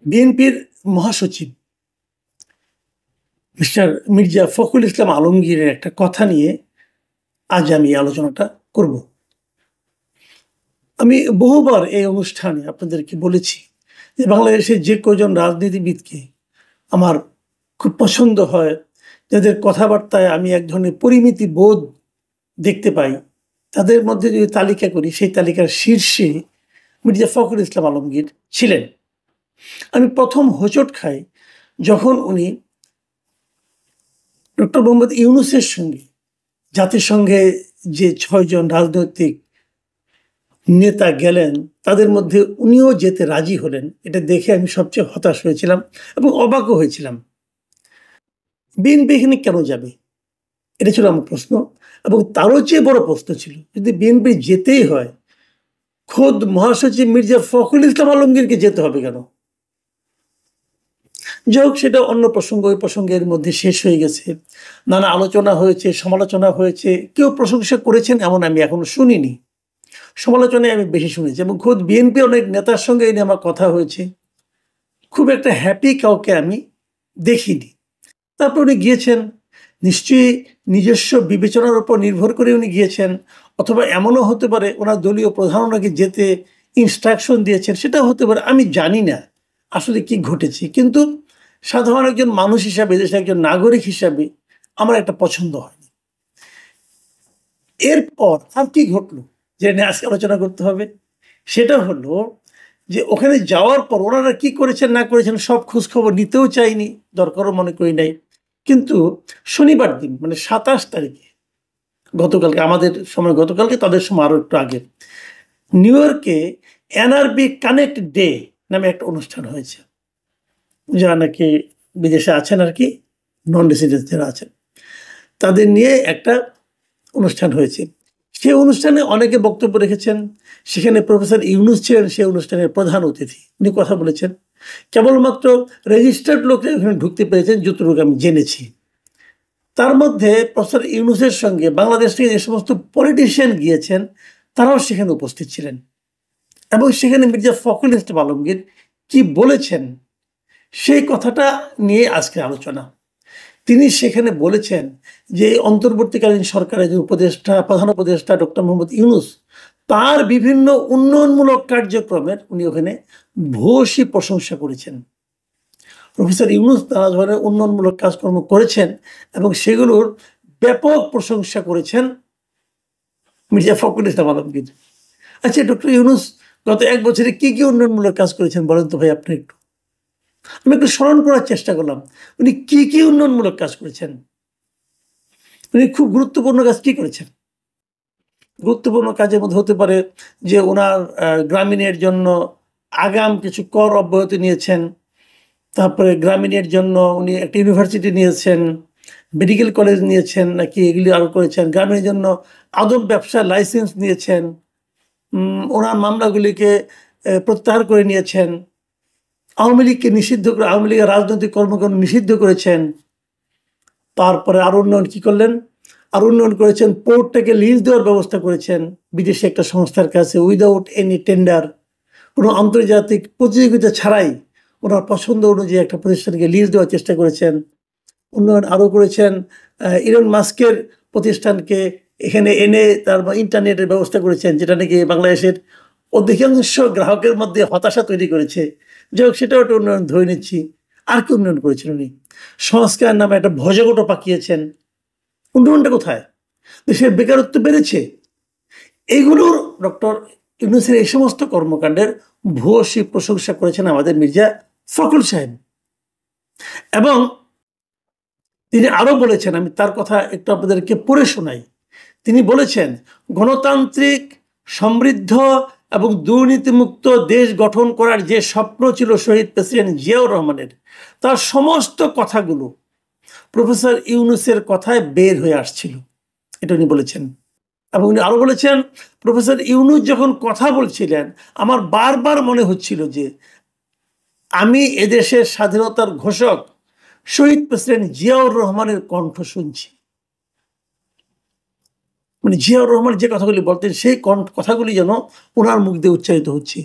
বিএনপির মহাসচিব মিস্টার মির্জা ফখরুল ইসলাম আলমগীরের একটা কথা নিয়ে আজ আমি আলোচনাটা করব। আমি বহুবার এই অনুষ্ঠানে আপনাদেরকে বলেছি যে বাংলাদেশের যে কজন রাজনীতিবিদকে আমার খুব পছন্দ হয়, যাদের কথাবার্তায় আমি এক ধরনের পরিমিতি বোধ দেখতে পাই, তাদের মধ্যে যদি তালিকা করি সেই তালিকার শীর্ষে মির্জা ফখরুল ইসলাম আলমগীর ছিলেন। আমি প্রথম হোঁচট খাই যখন উনি ডক্টর মোহাম্মদ ইউনূসের সঙ্গে জাতিসংঘে যে ৬ জন রাজনৈতিক নেতা গেলেন তাদের মধ্যে উনিও যেতে রাজি হলেন। এটা দেখে আমি সবচেয়ে হতাশ হয়েছিলাম এবং অবাকও হয়েছিলাম। বিএনপি এখানে কেন যাবে, এটা ছিল আমার প্রশ্ন। এবং তারও চেয়ে বড় প্রশ্ন ছিল, যদি বিএনপি যেতেই হয় খোদ মহাসচিব মির্জা ফখরুল ইসলাম আলমগীরকে যেতে হবে কেন? যাই হোক, সেটা অন্য প্রসঙ্গ। ওই প্রসঙ্গের মধ্যে শেষ হয়ে গেছে। নানা আলোচনা হয়েছে, সমালোচনা হয়েছে। কেউ প্রশংসা করেছেন এমন আমি এখনো শুনিনি। সমালোচনায় আমি বেশি শুনেছি এবং খোদ বিএনপি অনেক নেতার সঙ্গে এই নিয়ে আমার কথা হয়েছে। খুব একটা হ্যাপি কাউকে আমি দেখিনি। তারপর উনি গিয়েছেন, নিশ্চয়ই নিজস্ব বিবেচনার উপর নির্ভর করে উনি গিয়েছেন, অথবা এমনও হতে পারে ওনার দলীয় প্রধান ওনাকে যেতে ইনস্ট্রাকশন দিয়েছেন, সেটাও হতে পারে। আমি জানি না আসলে কি ঘটেছে, কিন্তু সাধারণ একজন মানুষ হিসাবে, দেশের একজন নাগরিক হিসাবে আমার একটা পছন্দ হয়নি। এরপর আর কি ঘটলো যে নিয়ে আজকে আলোচনা করতে হবে, সেটা হলো যে ওখানে যাওয়ার পর ওনারা কি করেছেন না করেছেন সব খোঁজ খবর নিতেও চাইনি, দরকারও মনে করি নাই। কিন্তু শনিবার দিন মানে ২৭ তারিখে, গতকালকে আমাদের সময়, গতকালকে তাদের সময় আরও একটু আগে, নিউ ইয়র্কে এনআরবি কানেক্ট ডে নামে একটা অনুষ্ঠান হয়েছে। যারা নাকি বিদেশে আছেন আর কি, নন রেসিডেন্ট যারা আছেন, তাদের নিয়ে একটা অনুষ্ঠান হয়েছে। সেই অনুষ্ঠানে অনেকে বক্তব্য রেখেছেন। সেখানে প্রফেসর ইউনূস ছিলেন সেই অনুষ্ঠানের প্রধান অতিথি। উনি কথা বলেছেন। কেবলমাত্র রেজিস্টার্ড লোকরা ওখানে ঢুকতে পেরেছেন যতটুকু আমি জেনেছি। তার মধ্যে প্রফেসর ইউনূসের সঙ্গে বাংলাদেশ থেকে যে সমস্ত পলিটিশিয়ান গিয়েছেন তারাও সেখানে উপস্থিত ছিলেন। এবং সেখানে মির্জা ফখরুল ইসলাম আলমগীর কি বলেছেন সেই কথাটা নিয়ে আজকে আলোচনা। তিনি সেখানে বলেছেন যে অন্তর্বর্তীকালীন সরকারের যে উপদেষ্টা, প্রধান উপদেষ্টা ডক্টর মোহাম্মদ ইউনূস, তার বিভিন্ন উন্নয়নমূলক কার্যক্রমের উনি ওখানে ভূয়সী প্রশংসা করেছেন। প্রফেসর ইউনূস নানা ধরনের উন্নয়নমূলক কাজকর্ম করেছেন এবং সেগুলোর ব্যাপক প্রশংসা করেছেন মির্জা ফখরুল ইসলাম আলমগীর। আচ্ছা, ডক্টর ইউনূস গত ১ বছরে কি কি উন্নয়নমূলক কাজ করেছেন বলেন তো ভাই আপনি একটু। আমি একটু স্মরণ করার চেষ্টা করলাম উনি কি কি উন্নয়নমূলক কাজ করেছেন। উনি খুব গুরুত্বপূর্ণ কাজ কি করেছেন? গুরুত্বপূর্ণ কাজের মধ্যে হতে পারে যে ওনার গ্রামীণের জন্য আগাম কিছু কর অব্যাহতি নিয়েছেন। তারপরে গ্রামীণের জন্য উনি একটা ইউনিভার্সিটি নিয়েছেন, মেডিকেল কলেজ নিয়েছেন নাকি এগুলি আরও করেছেন। গ্রামীণের জন্য আদব ব্যবসার লাইসেন্স নিয়েছেন। ওনার মামলাগুলিকে প্রত্যাহার করে নিয়েছেন। আওয়ামী লীগকে নিষিদ্ধ করে, আওয়ামী লীগের রাজনৈতিক কর্মকাণ্ড নিষিদ্ধ করেছেন। তারপরে আরও উন্নয়ন কী করলেন? আর উন্নয়ন করেছেন, পোর্টটাকে লিজ দেওয়ার ব্যবস্থা করেছেন বিদেশি একটা সংস্থার কাছে উইদাউট এনি টেন্ডার, কোনো আন্তর্জাতিক প্রতিযোগিতা ছাড়াই ওনার পছন্দ অনুযায়ী একটা প্রতিষ্ঠানকে লিজ দেওয়ার চেষ্টা করেছেন। উন্নয়ন আরও করেছেন, ইলন মাস্কের প্রতিষ্ঠানকে এখানে এনে তার ইন্টারনেটের ব্যবস্থা করেছেন, যেটা নাকি বাংলাদেশের অধিকাংশ গ্রাহকের মধ্যে হতাশা তৈরি করেছে। যাই হোক, সেটাও একটা উন্নয়ন ধরে নিচ্ছি। আর কি উন্নয়ন করেছেন উনি? সংস্কার নামে একটা ভজগটো পাকিয়েছেন। উন্নয়নটা কোথায়? দেশের বেকারত্ব বেড়েছে। এইগুলোর ডক্টর ইউনূসের এই সমস্ত কর্মকাণ্ডের ভূয়সী প্রশংসা করেছেন আমাদের মির্জা ফখরুল সাহেব। এবং তিনি আরও বলেছেন, আমি তার কথা একটু আপনাদেরকে পড়ে শোনাই। তিনি বলেছেন, গণতান্ত্রিক, সমৃদ্ধ এবং দুর্নীতিমুক্ত দেশ গঠন করার যে স্বপ্ন ছিল শহীদ প্রেসিডেন্ট জিয়াউর রহমানের, তার সমস্ত কথাগুলো প্রফেসর ইউনূসের কথায় বের হয়ে আসছিল। এটা উনি বলেছেন। এবং উনি আরও বলেছেন, প্রফেসর ইউনূস যখন কথা বলছিলেন আমার বারবার মনে হচ্ছিল যে আমি এদেশের স্বাধীনতার ঘোষক শহীদ প্রেসিডেন্ট জিয়াউর রহমানের কণ্ঠ শুনছি। মানে জিয়াউর রহমান যে কথাগুলি বলতেন সেই কথাগুলি যেন ওনার মুখ দিয়ে উচ্চারিত হচ্ছে।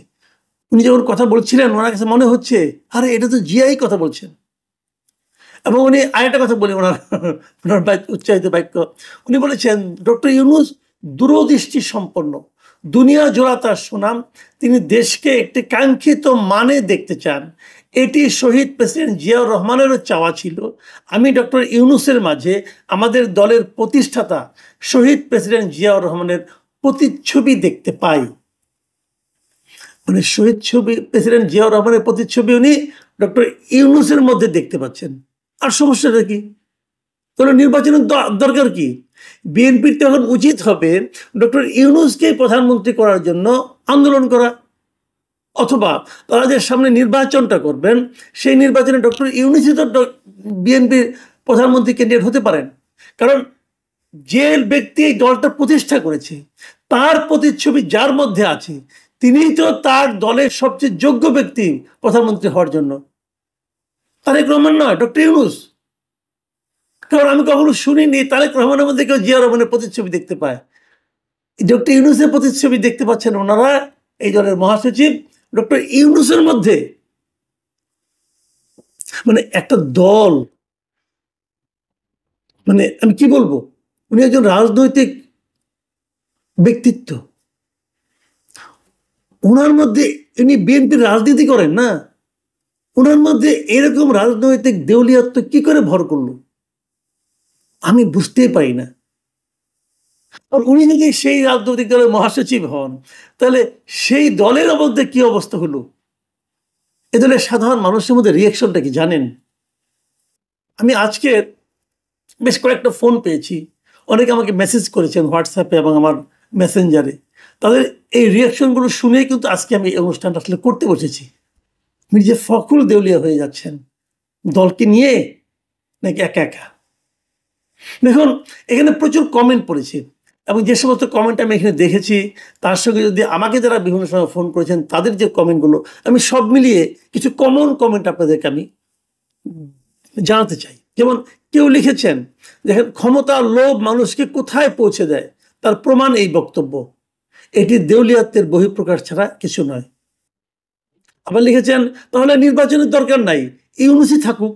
উনি যখন কথা বলছিলেন ওনার কাছে মনে হচ্ছে আরে এটা তো জিয়াই কথা বলছেন। এবং উনি আরেকটা কথা বলি ওনার ওনার উচ্চারিত বাক্য, উনি বলেছেন ডক্টর ইউনূস দূরদৃষ্টি সম্পন্ন, দুনিয়া জোড়া তার সুনাম, তিনি দেশকে একটি কাঙ্ক্ষিত মানে দেখতে চান। এটি শহীদ প্রেসিডেন্ট জিয়াউর রহমানেরও চাওয়া ছিল। আমি ডক্টর ইউনূসের মাঝে আমাদের দলের প্রতিষ্ঠাতা শহীদ প্রেসিডেন্ট জিয়াউর রহমানের প্রতিচ্ছবি দেখতে পাই। মানে শহীদ ছবি প্রেসিডেন্ট জিয়াউর রহমানের প্রতিচ্ছবি উনি ডক্টর ইউনূসের মধ্যে দেখতে পাচ্ছেন। আর সমস্যাটা কি? কোনো নির্বাচনের দরকার কি? বিএনপির তখন উচিত হবে ডক্টর ইউনূসকে প্রধানমন্ত্রী করার জন্য আন্দোলন করা, অথবা তারা যে সামনে নির্বাচনটা করবেন সেই নির্বাচনে ডক্টর ইউনূসই তো বিএনপির প্রধানমন্ত্রী ক্যান্ডিডেট হতে পারেন। কারণ যে ব্যক্তি এই দলটা প্রতিষ্ঠা করেছে তার প্রতিচ্ছবি যার মধ্যে আছে তিনিই তো তার দলের সবচেয়ে যোগ্য ব্যক্তি প্রধানমন্ত্রী হওয়ার জন্য। তারেক রহমান নয়, ডক্টর ইউনূস। কারণ আমি কখনো শুনিনি তারেক রহমানের মধ্যে কেউ জিয়া রহমানের প্রতিচ্ছবি দেখতে পায়। ডক্টর ইউনূসের প্রতিচ্ছবি দেখতে পাচ্ছেন ওনারা, এই দলের মহাসচিব ডক্টর ইউনূসের মধ্যে। মানে একটা দল, মানে আমি কি বলবো, উনি একজন রাজনৈতিক ব্যক্তিত্ব, ওনার মধ্যে উনি বিএনপির রাজনীতি করেন না, ওনার মধ্যে এরকম রাজনৈতিক দেউলিয়াত্ব কি করে ভর করলো আমি বুঝতেই পারি না। আর উনি যদি সেই রাজনৈতিক দলের মহাসচিব হন তাহলে সেই দলের মধ্যে কি অবস্থা হলো, এ দলের সাধারণ মানুষের মধ্যে রিয়াকশনটা কি জানেন? আমি আজকে বেশ কয়েকটা ফোন পেয়েছি, অনেকে আমাকে মেসেজ করেছেন হোয়াটসঅ্যাপে এবং আমার মেসেঞ্জারে। তাদের এই রিয়াকশনগুলো শুনেই কিন্তু আজকে আমি এই অনুষ্ঠানটা আসলে করতে বসেছি। মির্জা ফখরুল দেউলিয়া হয়ে যাচ্ছেন দলকে নিয়ে নাকি একা একা? দেখুন, এখানে প্রচুর কমেন্ট পড়েছে এবং যে সমস্ত কমেন্ট আমি এখানে দেখেছি তার সঙ্গে যদি আমাকে যারা বিভিন্ন সময় ফোন করেছেন তাদের যে কমেন্টগুলো, আমি সব মিলিয়ে কিছু কমন কমেন্ট আপনাদেরকে আমি জানাতে চাই। যেমন কেউ লিখেছেন, দেখেন, ক্ষমতার লোভ মানুষকে কোথায় পৌঁছে দেয় তার প্রমাণ এই বক্তব্য, এটি দেউলিয়াত্বের বহিঃপ্রকাশ ছাড়া কিছু নয়। আবার লিখেছেন, তাহলে নির্বাচনের দরকার নাই, ইউনূসই থাকুক।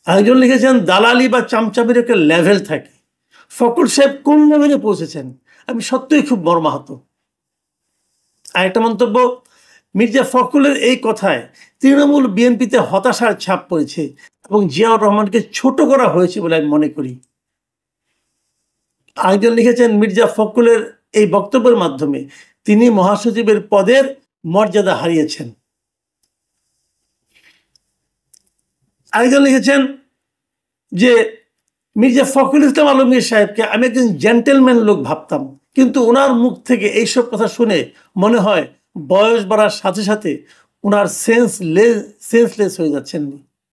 আরেকজন লিখেছেন, দালালি বা চামচামির একটা লেভেল থাকে, ফখরুল সাহেব কোন লেভেলে পৌঁছেছেন, আমি সত্যিই খুব মর্মাহত। আরেকটা মন্তব্য, মির্জা ফখরুলের এই কথায় তৃণমূল বিএনপিতে হতাশার ছাপ পড়েছে এবং জিয়াউর রহমানকে ছোট করা হয়েছে বলে আমি মনে করি। আরেকজন লিখেছেন, মির্জা ফখরুলের এই বক্তব্যের মাধ্যমে তিনি মহাসচিবের পদের মর্যাদা হারিয়েছেন। আরেকজন লিখেছেন যে মির্জা ফখরুল ইসলাম আলমগীর সাহেবকে আমি একজন জেন্টেলম্যান লোক ভাবতাম, কিন্তু ওনার মুখ থেকে এইসব কথা শুনে মনে হয় বয়স বাড়ার সাথে সাথে ওনার সেন্সলেস হয়ে যাচ্ছেন।